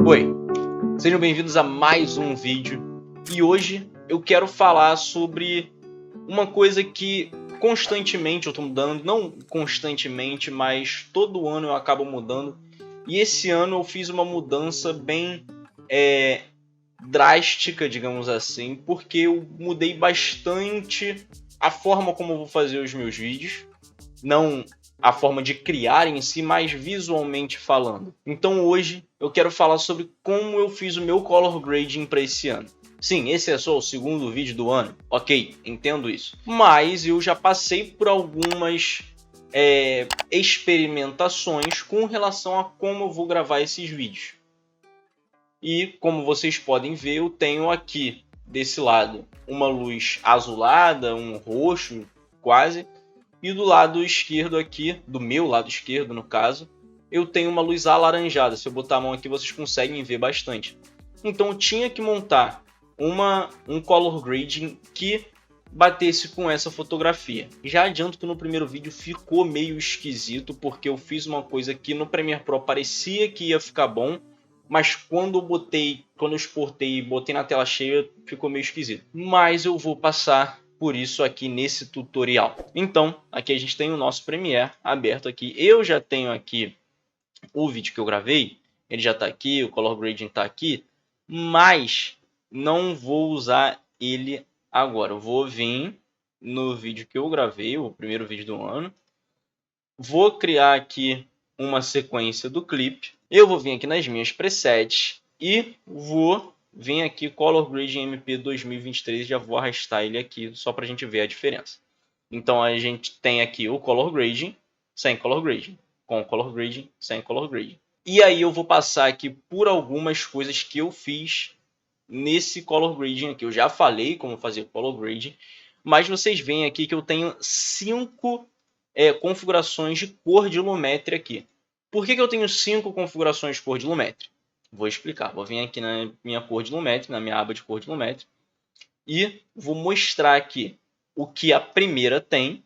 Oi, sejam bem-vindos a mais um vídeo e hoje eu quero falar sobre uma coisa que constantemente eu estou mudando, não constantemente, mas todo ano eu acabo mudando, e esse ano eu fiz uma mudança bem drástica, digamos assim, porque eu mudei bastante a forma como eu vou fazer os meus vídeos, não a forma de criar em si, mas visualmente falando. Então hoje eu quero falar sobre como eu fiz o meu color grading para esse ano. Sim, esse é só o segundo vídeo do ano, ok, entendo isso. Mas eu já passei por algumas experimentações com relação a como eu vou gravar esses vídeos. E como vocês podem ver, eu tenho aqui desse lado uma luz azulada, um roxo quase, e do lado esquerdo aqui, do meu lado esquerdo no caso, eu tenho uma luz alaranjada. Se eu botar a mão aqui vocês conseguem ver bastante. Então eu tinha que montar um color grading que batesse com essa fotografia. Já adianto que no primeiro vídeo ficou meio esquisito, porque eu fiz uma coisa que no Premiere Pro parecia que ia ficar bom, mas quando eu exportei e botei na tela cheia, ficou meio esquisito. Mas eu vou passar por isso aqui nesse tutorial. Então, aqui a gente tem o nosso Premiere aberto aqui. Eu já tenho aqui o vídeo que eu gravei, ele já está aqui, o Color Grading está aqui, mas não vou usar ele agora. Eu vou vir no vídeo que eu gravei, o primeiro vídeo do ano, vou criar aqui uma sequência do clipe, eu vou vir aqui nas minhas presets e vou vir aqui Color Grading MP 2023, já vou arrastar ele aqui só para a gente ver a diferença. Então a gente tem aqui o Color Grading, sem Color Grading, com Color Grading, sem Color Grading. E aí eu vou passar aqui por algumas coisas que eu fiz nesse Color Grading aqui. Eu já falei como fazer o Color Grading, mas vocês veem aqui que eu tenho 5 configurações de cor de Lumetri aqui. Por que eu tenho 5 configurações de cor de Lumetri? Vou explicar. Vou vir aqui na minha cor de Lumetri, na minha aba de cor de Lumetri, e vou mostrar aqui o que a primeira tem.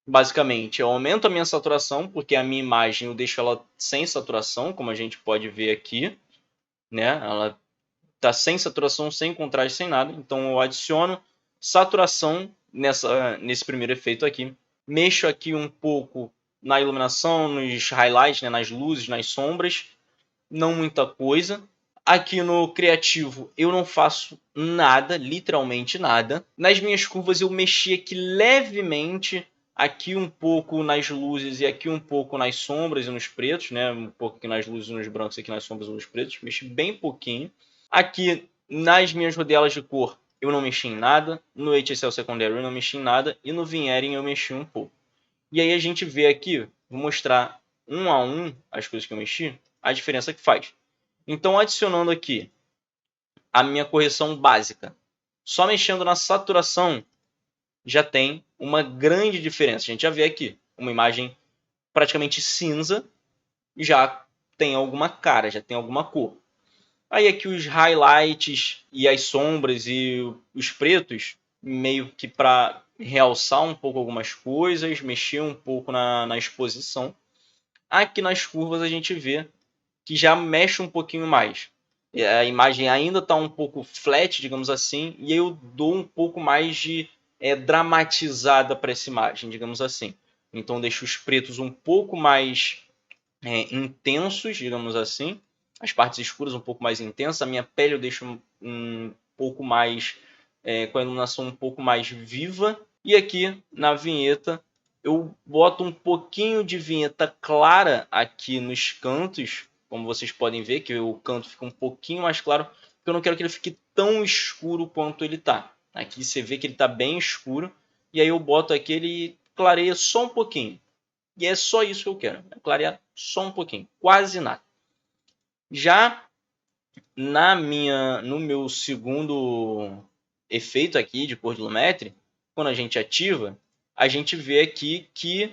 Basicamente, eu aumento a minha saturação, porque a minha imagem eu deixo ela sem saturação, como a gente pode ver aqui, né? Ela está sem saturação, sem contraste, sem nada. Então eu adiciono saturação nesse primeiro efeito aqui. Mexo aqui um pouco na iluminação, nos highlights, né? Nas luzes, nas sombras. Não muita coisa. Aqui no criativo eu não faço nada, literalmente nada. Nas minhas curvas eu mexi aqui levemente, aqui um pouco nas luzes e aqui um pouco nas sombras e nos pretos, né? Um pouco aqui nas luzes e nos brancos, aqui nas sombras e nos pretos. Mexi bem pouquinho. Aqui nas minhas rodelas de cor eu não mexi em nada. No HSL Secondary eu não mexi em nada. E no Vignetting eu mexi um pouco. E aí a gente vê aqui, vou mostrar um a um as coisas que eu mexi, a diferença que faz. Então, adicionando aqui a minha correção básica, só mexendo na saturação, já tem uma grande diferença. A gente já vê aqui uma imagem praticamente cinza, já tem alguma cara, já tem alguma cor. Aí aqui os highlights e as sombras e os pretos, meio que para realçar um pouco algumas coisas, mexer um pouco na exposição. Aqui nas curvas a gente vê que já mexe um pouquinho mais. A imagem ainda está um pouco flat, digamos assim, e eu dou um pouco mais de dramatizada para essa imagem, digamos assim. Então deixo os pretos um pouco mais intensos, digamos assim, as partes escuras um pouco mais intensas, a minha pele eu deixo um pouco mais, com a iluminação um pouco mais viva, e aqui na vinheta eu boto um pouquinho de vinheta clara aqui nos cantos, como vocês podem ver, que o canto fica um pouquinho mais claro, porque eu não quero que ele fique tão escuro quanto ele está. Aqui você vê que ele está bem escuro, e aí eu boto aqui, ele clareia só um pouquinho. E é só isso que eu quero, clarear só um pouquinho, quase nada. Já no meu segundo efeito aqui de cor de Lumetri, quando a gente ativa, a gente vê aqui que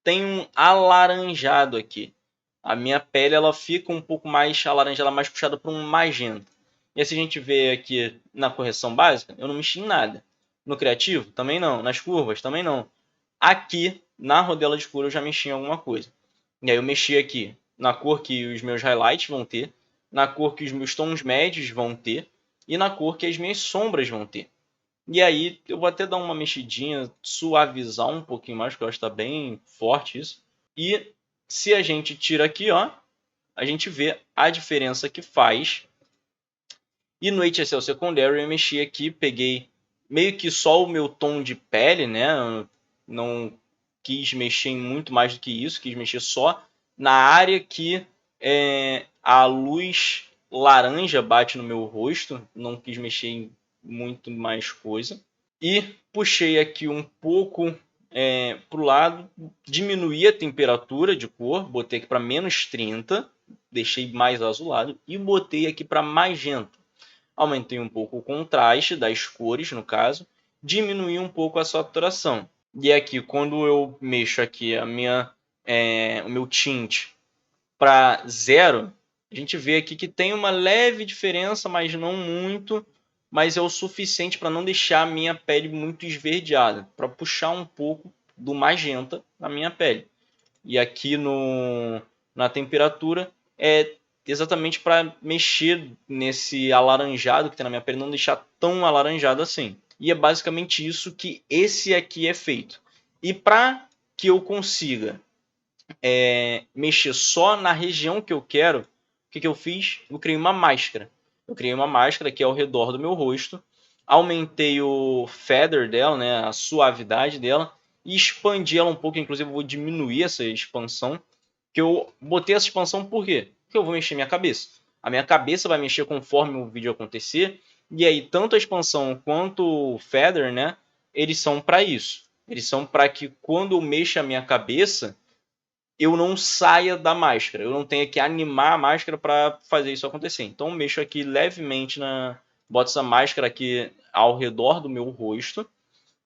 tem um alaranjado aqui. A minha pele ela fica um pouco mais alaranjada, mais puxada para um magenta. E assim a gente vê aqui na correção básica, eu não mexi em nada. No criativo, também não. Nas curvas, também não. Aqui, na rodela de cor, eu já mexi em alguma coisa. E aí eu mexi aqui na cor que os meus highlights vão ter. na cor que os meus tons médios vão ter e na cor que as minhas sombras vão ter. E aí eu vou até dar uma mexidinha, suavizar um pouquinho mais, porque eu acho que está bem forte isso. E se a gente tira aqui, ó, a gente vê a diferença que faz. E no HSL Secondary eu mexi aqui, peguei meio que só o meu tom de pele, né? Eu não quis mexer em muito mais do que isso, quis mexer só na área que a luz laranja bate no meu rosto, não quis mexer em muito mais coisa. E puxei aqui um pouco para o lado, diminuí a temperatura de cor, botei aqui para -30, deixei mais azulado e botei aqui para magenta. Aumentei um pouco o contraste das cores, no caso, diminuí um pouco a saturação. E aqui, quando eu mexo aqui o meu tint para 0, a gente vê aqui que tem uma leve diferença, mas não muito, mas é o suficiente para não deixar a minha pele muito esverdeada, para puxar um pouco do magenta na minha pele. E aqui na temperatura é exatamente para mexer nesse alaranjado que tem na minha pele, não deixar tão alaranjado assim. E é basicamente isso que esse aqui é feito. E para que eu consiga mexer só na região que eu quero, o que eu fiz? Eu criei uma máscara. Eu criei uma máscara aqui ao redor do meu rosto, aumentei o feather dela, né, a suavidade dela, e expandi ela um pouco. Inclusive eu vou diminuir essa expansão, que eu botei essa expansão por quê? Porque eu vou mexer minha cabeça. A minha cabeça vai mexer conforme o vídeo acontecer, e aí tanto a expansão quanto o feather, né, eles são para isso. Eles são para que quando eu mexo a minha cabeça, eu não saia da máscara, eu não tenha que animar a máscara para fazer isso acontecer. Então eu mexo aqui levemente, boto essa máscara aqui ao redor do meu rosto,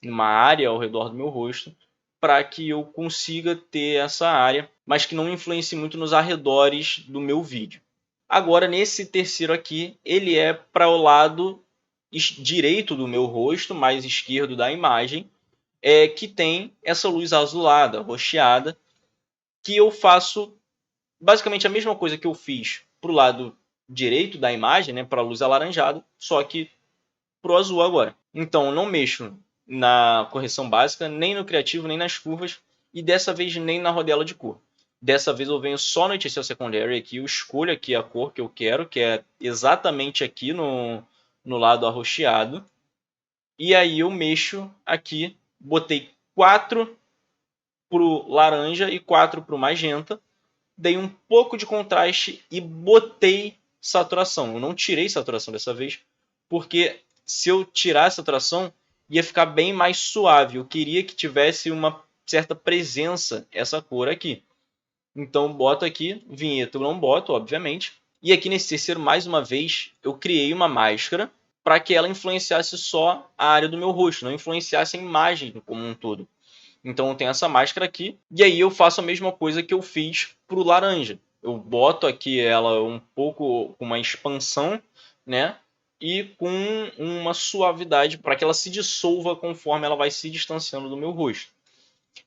numa área ao redor do meu rosto, para que eu consiga ter essa área, mas que não influencie muito nos arredores do meu vídeo. Agora, nesse terceiro aqui, ele é para o lado direito do meu rosto, mais esquerdo da imagem, que tem essa luz azulada, roxeada, que eu faço basicamente a mesma coisa que eu fiz para o lado direito da imagem, né, para a luz alaranjada, só que para o azul agora. Então, não mexo na correção básica, nem no criativo, nem nas curvas, e dessa vez nem na rodela de cor. Dessa vez eu venho só no HSL Secondary aqui, eu escolho aqui a cor que eu quero, que é exatamente aqui no lado arroxeado, e aí eu mexo aqui, botei 4 para o laranja e 4 para o magenta, dei um pouco de contraste e botei saturação. Eu não tirei saturação dessa vez, porque se eu tirar a saturação, ia ficar bem mais suave. Eu queria que tivesse uma certa presença essa cor aqui. Então, boto aqui, vinheta eu não boto, obviamente. E aqui nesse terceiro, mais uma vez, eu criei uma máscara para que ela influenciasse só a área do meu rosto, não influenciasse a imagem como um todo. Então eu tenho essa máscara aqui, e aí eu faço a mesma coisa que eu fiz para o laranja. Eu boto aqui ela um pouco com uma expansão, né? E com uma suavidade para que ela se dissolva conforme ela vai se distanciando do meu rosto.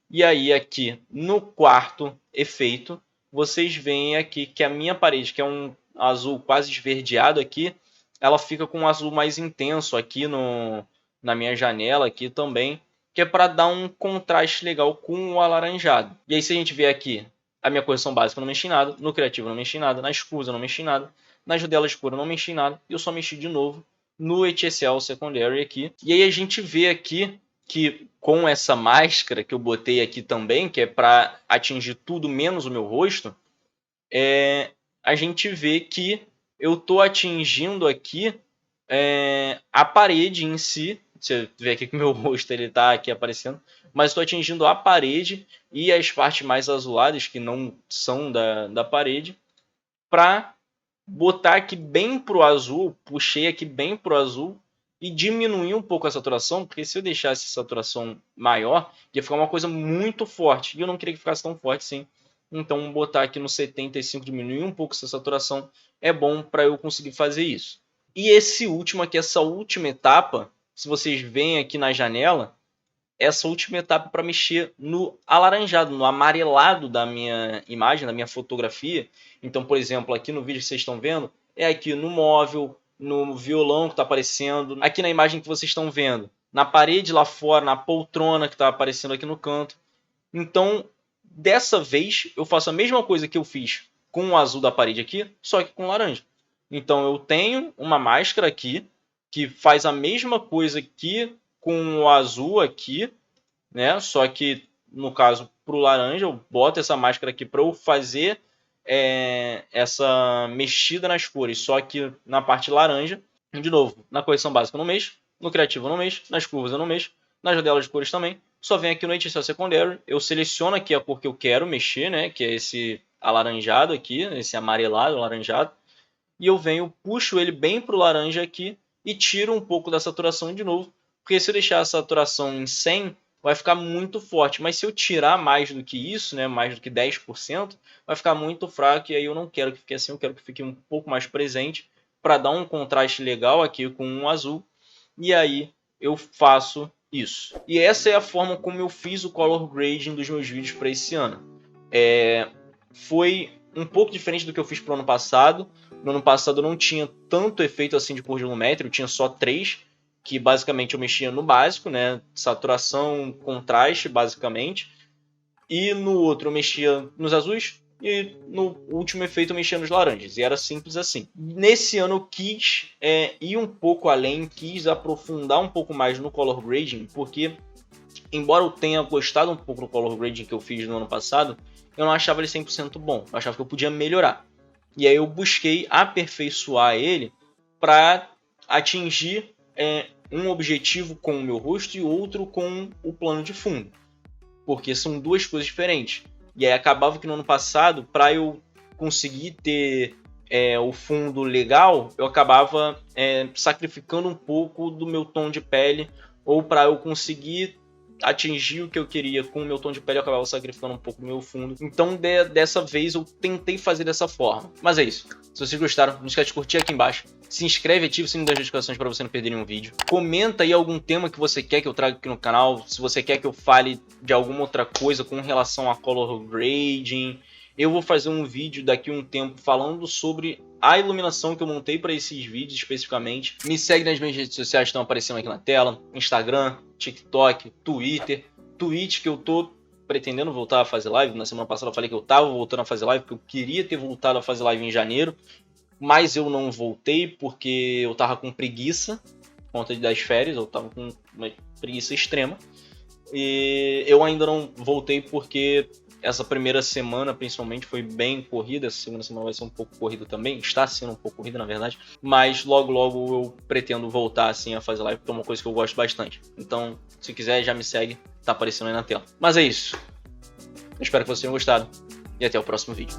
E aí aqui no quarto efeito, vocês veem aqui que a minha parede, que é um azul quase esverdeado aqui, ela fica com um azul mais intenso aqui na minha janela aqui também, que é para dar um contraste legal com o alaranjado. E aí se a gente ver aqui, a minha correção básica eu não mexi em nada, no criativo eu não mexi em nada, na escura eu não mexi em nada, na rodela escura eu não mexi em nada, e eu só mexi de novo no HSL Secondary aqui. E aí a gente vê aqui que com essa máscara que eu botei aqui também, que é para atingir tudo menos o meu rosto, a gente vê que eu estou atingindo aqui a parede em si. Você vê aqui que meu rosto está aqui aparecendo, mas estou atingindo a parede e as partes mais azuladas que não são da parede, para botar aqui bem pro azul, puxei aqui bem pro azul e diminuir um pouco a saturação, porque se eu deixasse a saturação maior, ia ficar uma coisa muito forte, e eu não queria que ficasse tão forte assim. Então botar aqui no 75, diminuir um pouco essa saturação, é bom para eu conseguir fazer isso. E esse último aqui, essa última etapa, se vocês veem aqui na janela, essa última etapa para mexer no alaranjado, no amarelado da minha imagem, da minha fotografia. Então, por exemplo, aqui no vídeo que vocês estão vendo, é aqui no móvel, no violão que está aparecendo, aqui na imagem que vocês estão vendo, na parede lá fora, na poltrona que está aparecendo aqui no canto. Então, dessa vez, eu faço a mesma coisa que eu fiz com o azul da parede aqui, só que com laranja. Então, eu tenho uma máscara aqui, que faz a mesma coisa aqui com o azul aqui, né? Só que, no caso, para o laranja, eu boto essa máscara aqui para eu fazer essa mexida nas cores, só que na parte laranja. De novo, na correção básica eu não mexo, no criativo eu não mexo, nas curvas eu não mexo, nas rodelas de cores também. Só venho aqui no HSL Secondary, eu seleciono aqui a cor que eu quero mexer, né? Que é esse alaranjado aqui, esse amarelado, alaranjado. E eu venho, puxo ele bem para o laranja aqui e tiro um pouco da saturação de novo. Porque se eu deixar a saturação em 100, vai ficar muito forte. Mas se eu tirar mais do que isso, né, mais do que 10%, vai ficar muito fraco. E aí eu não quero que fique assim, eu quero que fique um pouco mais presente para dar um contraste legal aqui com um azul. E aí eu faço isso. E essa é a forma como eu fiz o color grading dos meus vídeos para esse ano. Foi um pouco diferente do que eu fiz para o ano passado. No ano passado eu não tinha tanto efeito assim de cor de lumétrio, eu tinha só 3, que basicamente eu mexia no básico, né? Saturação, contraste, basicamente. E no outro eu mexia nos azuis e no último efeito eu mexia nos laranjas. E era simples assim. Nesse ano eu quis ir um pouco além, quis aprofundar um pouco mais no color grading, porque embora eu tenha gostado um pouco do color grading que eu fiz no ano passado, eu não achava ele 100% bom. Eu achava que eu podia melhorar. E aí eu busquei aperfeiçoar ele para atingir um objetivo com o meu rosto e outro com o plano de fundo. Porque são duas coisas diferentes. E aí acabava que no ano passado, para eu conseguir ter o fundo legal, eu acabava sacrificando um pouco do meu tom de pele, ou para eu conseguir atingir o que eu queria com o meu tom de pele, eu acabava sacrificando um pouco do meu fundo. Então, dessa vez, eu tentei fazer dessa forma. Mas é isso. Se vocês gostaram, não esquece de curtir aqui embaixo. Se inscreve, ativa o sininho das notificações para você não perder nenhum vídeo. Comenta aí algum tema que você quer que eu traga aqui no canal. Se você quer que eu fale de alguma outra coisa com relação a color grading. Eu vou fazer um vídeo daqui a um tempo falando sobre a iluminação que eu montei para esses vídeos especificamente. Me segue nas minhas redes sociais que estão aparecendo aqui na tela. Instagram, TikTok, Twitter, Twitch, que eu tô pretendendo voltar a fazer live. Na semana passada eu falei que eu tava voltando a fazer live, porque eu queria ter voltado a fazer live em janeiro. Mas eu não voltei porque eu tava com preguiça, por conta das férias, eu tava com uma preguiça extrema. E eu ainda não voltei porque essa primeira semana, principalmente, foi bem corrida. Essa segunda semana vai ser um pouco corrida também. Está sendo um pouco corrida, na verdade. Mas logo, logo eu pretendo voltar assim a fazer live, porque é uma coisa que eu gosto bastante. Então, se quiser, já me segue. Tá aparecendo aí na tela. Mas é isso. Eu espero que vocês tenham gostado. E até o próximo vídeo.